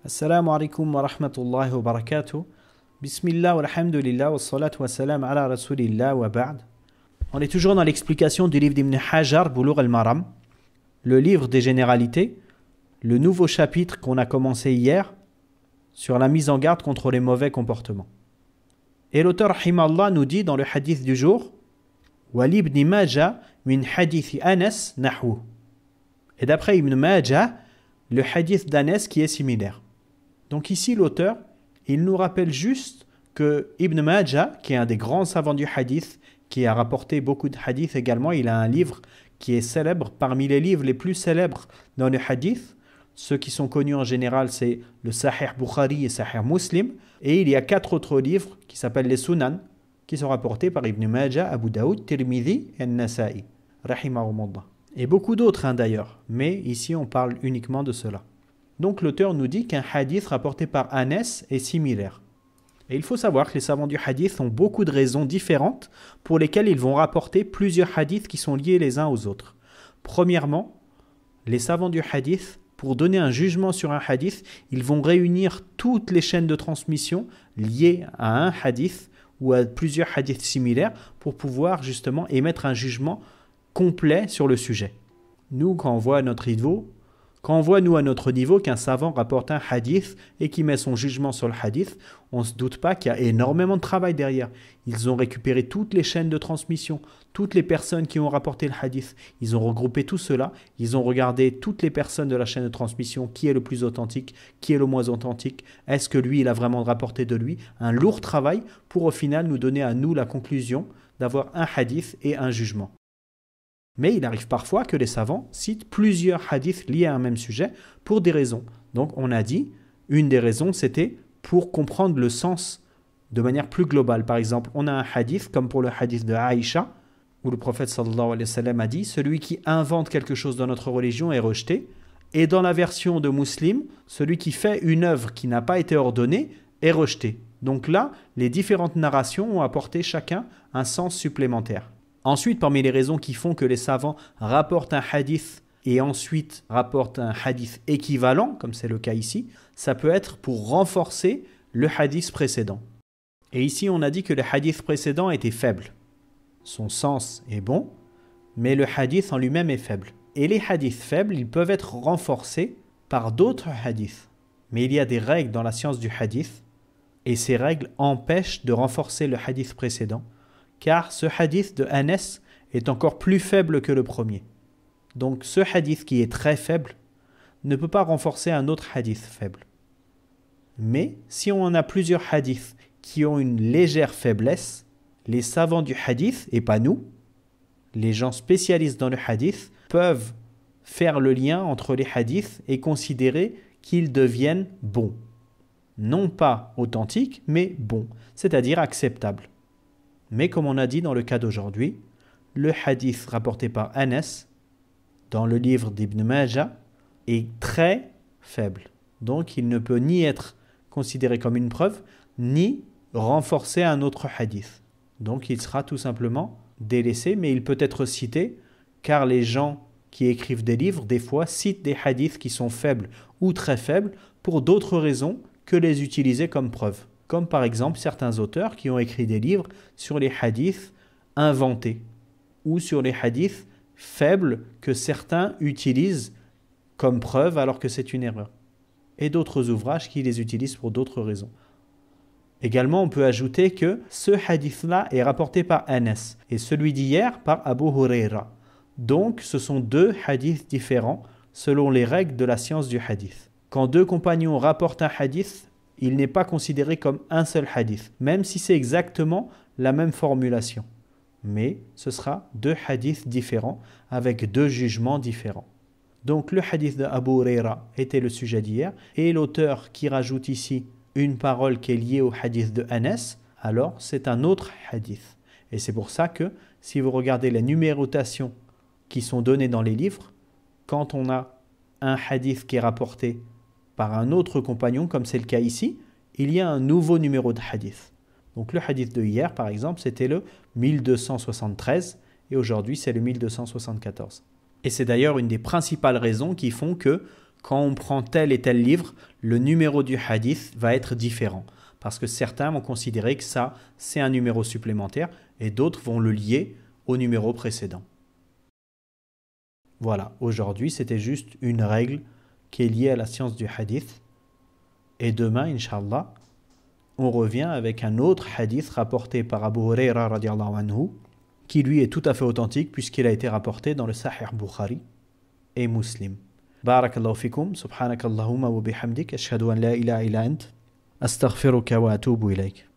Assalamu alaikum wa rahmatullahi wa barakatuh. Bismillah walhamdulillah wa salatu wa salam ala rasulillah wa ba'd. On est toujours dans l'explication du livre d'Ibn Hajar, Bulugh al-Maram, le livre des généralités, le nouveau chapitre qu'on a commencé hier sur la mise en garde contre les mauvais comportements. Et l'auteur rahimallah nous dit dans le hadith du jour Wal ibn Majah min hadith Anas nahwu. Et d'après Ibn Majah, le hadith d'Anas qui est similaire. Donc ici l'auteur, il nous rappelle juste que Ibn Majah, qui est un des grands savants du hadith, qui a rapporté beaucoup de hadiths également, il a un livre qui est célèbre, parmi les livres les plus célèbres dans le hadith. Ceux qui sont connus en général, c'est le Sahih Bukhari et Sahih Muslim. Et il y a 4 autres livres qui s'appellent les Sunan, qui sont rapportés par Ibn Majah, Abu Daoud, Tirmidhi et Nasa'i. Rahimahumullah. Et beaucoup d'autres d'ailleurs, mais ici on parle uniquement de cela. Donc l'auteur nous dit qu'un hadith rapporté par Anas est similaire. Et il faut savoir que les savants du hadith ont beaucoup de raisons différentes pour lesquelles ils vont rapporter plusieurs hadiths qui sont liés les uns aux autres. Premièrement, les savants du hadith, pour donner un jugement sur un hadith, ils vont réunir toutes les chaînes de transmission liées à un hadith ou à plusieurs hadiths similaires pour pouvoir justement émettre un jugement complet sur le sujet. Nous, quand on voit à notre niveau qu'un savant rapporte un hadith et qui met son jugement sur le hadith, on ne se doute pas qu'il y a énormément de travail derrière. Ils ont récupéré toutes les chaînes de transmission, toutes les personnes qui ont rapporté le hadith. Ils ont regroupé tout cela, ils ont regardé toutes les personnes de la chaîne de transmission, qui est le plus authentique, qui est le moins authentique, est-ce que lui, il a vraiment rapporté de lui. Un lourd travail pour au final nous donner à nous la conclusion d'avoir un hadith et un jugement. Mais il arrive parfois que les savants citent plusieurs hadiths liés à un même sujet pour des raisons. Donc on a dit, une des raisons c'était pour comprendre le sens de manière plus globale. Par exemple, on a un hadith comme pour le hadith de Aïcha, où le prophète sallallahu alayhi wa sallam a dit « Celui qui invente quelque chose dans notre religion est rejeté ». Et dans la version de Muslim, celui qui fait une œuvre qui n'a pas été ordonnée est rejeté. Donc là, les différentes narrations ont apporté chacun un sens supplémentaire. Ensuite, parmi les raisons qui font que les savants rapportent un hadith et ensuite rapportent un hadith équivalent, comme c'est le cas ici, ça peut être pour renforcer le hadith précédent. Et ici, on a dit que le hadith précédent était faible. Son sens est bon, mais le hadith en lui-même est faible. Et les hadiths faibles, ils peuvent être renforcés par d'autres hadiths. Mais il y a des règles dans la science du hadith, et ces règles empêchent de renforcer le hadith précédent, car ce hadith de Anas est encore plus faible que le premier. Donc ce hadith qui est très faible ne peut pas renforcer un autre hadith faible. Mais si on en a plusieurs hadiths qui ont une légère faiblesse, les savants du hadith, et pas nous, les gens spécialistes dans le hadith, peuvent faire le lien entre les hadiths et considérer qu'ils deviennent bons. Non pas authentiques, mais bons, c'est-à-dire acceptables. Mais comme on a dit dans le cas d'aujourd'hui, le hadith rapporté par Anas dans le livre d'Ibn Majah est très faible. Donc il ne peut ni être considéré comme une preuve, ni renforcer un autre hadith. Donc il sera tout simplement délaissé, mais il peut être cité, car les gens qui écrivent des livres, des fois, citent des hadiths qui sont faibles ou très faibles pour d'autres raisons que les utiliser comme preuve. Comme par exemple certains auteurs qui ont écrit des livres sur les hadiths inventés ou sur les hadiths faibles que certains utilisent comme preuve alors que c'est une erreur. Et d'autres ouvrages qui les utilisent pour d'autres raisons. Également, on peut ajouter que ce hadith-là est rapporté par Anas et celui d'hier par Abu Huraira. Donc, ce sont 2 hadiths différents selon les règles de la science du hadith. Quand 2 compagnons rapportent un hadith, il n'est pas considéré comme un seul hadith, même si c'est exactement la même formulation. Mais ce sera 2 hadiths différents, avec 2 jugements différents. Donc le hadith de Abu Huraira était le sujet d'hier, et l'auteur qui rajoute ici une parole qui est liée au hadith de Anas, alors c'est un autre hadith. Et c'est pour ça que, si vous regardez les numérotations qui sont données dans les livres, quand on a un hadith qui est rapporté par un autre compagnon, comme c'est le cas ici, il y a un nouveau numéro de hadith. Donc le hadith de hier, par exemple, c'était le 1273 et aujourd'hui c'est le 1274. Et c'est d'ailleurs une des principales raisons qui font que quand on prend tel et tel livre, le numéro du hadith va être différent. Parce que certains vont considérer que ça, c'est un numéro supplémentaire et d'autres vont le lier au numéro précédent. Voilà, aujourd'hui, c'était juste une règle qui est liée à la science du hadith. Et demain, Inch'Allah, on revient avec un autre hadith rapporté par Abu Huraira radiallahu anhu, qui lui est tout à fait authentique puisqu'il a été rapporté dans le Sahih Bukhari et Muslim. Barakallahu fikum, subhanakallahumma wa bihamdik, ashhadu an la ilaha illa ant, astaghfiruka wa atubu ilayk.